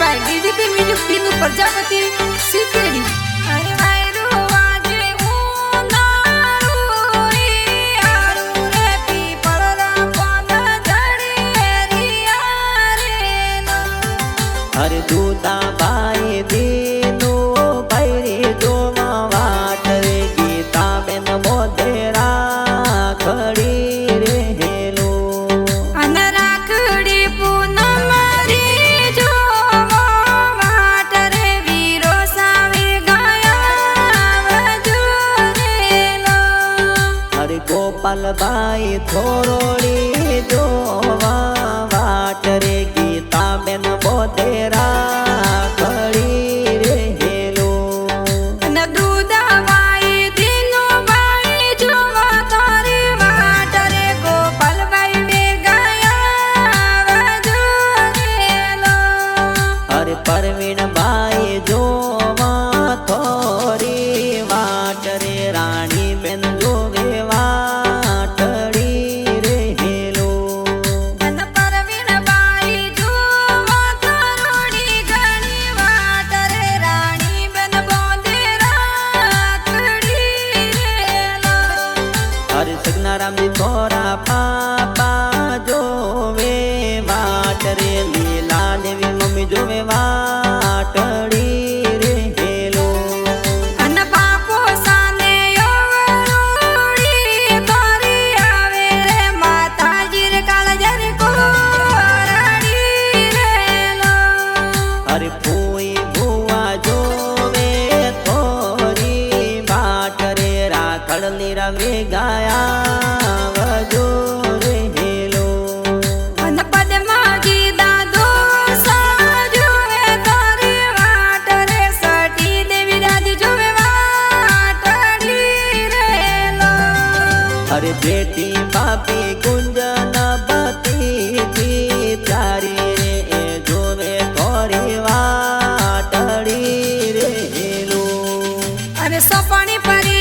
by ડીડીપી music team Prajapati સીકેડી અરે વાયરો વાજે ઉનાળું યારું રે પીપળના પાન ઝડે રિયા રે હરે દૂતા બાઈ દીનો ભૈરી જોવા વાટ રે ગીતા બેન મોઢેરા ખડી રે હેલો અન રાખડી પૂનમ રી જોવા વાટ રે વીરો સાવે ગયા વજુરેલો હરે ગોપાલભાઈ થોરોડી જોવા વાટ રે ગીતા બેન મોઢેરા ખડી રે હેલો અન દૂધાબાઈ દિનુબાઈ જોવા તારી વાટ રે ગોપાલભાઈ બે ગયા વજુરેલો હરે પરવીણભાઈ જોવા થોરી વાટ રે રાણી બેન જોવે વાટડી રે હેલો અન પરવીણબાઈ જોવા તારોડી ઘણી વાટ રે રાણી બેન બોંધે રાખડી રેલો હરે સગનારામજી થોરા પાપા જોવે વાટ રે લીલા દેવી મમ્મી જોવે વાટડી રે હેલો અન બાપો સાને ઓવરોડી કરી આવે રે માતાજી રે કાળજરી કોરડી રેલો હરે ફૂઈ ભુવા જોવે થોરી વાટ રે રાખડલી રવે ગાયા વજો રે હેલો અન પદ્માજી દાદો સાજુએ તારી વાટ રે સટી દેવી રાજી જોવે વાટડી રેલો હરે બેટી બાપી ગુંજન બતી પ્યારી રે એ જોવે થોરી વાટડી રે હેલો અરે સપણી પરી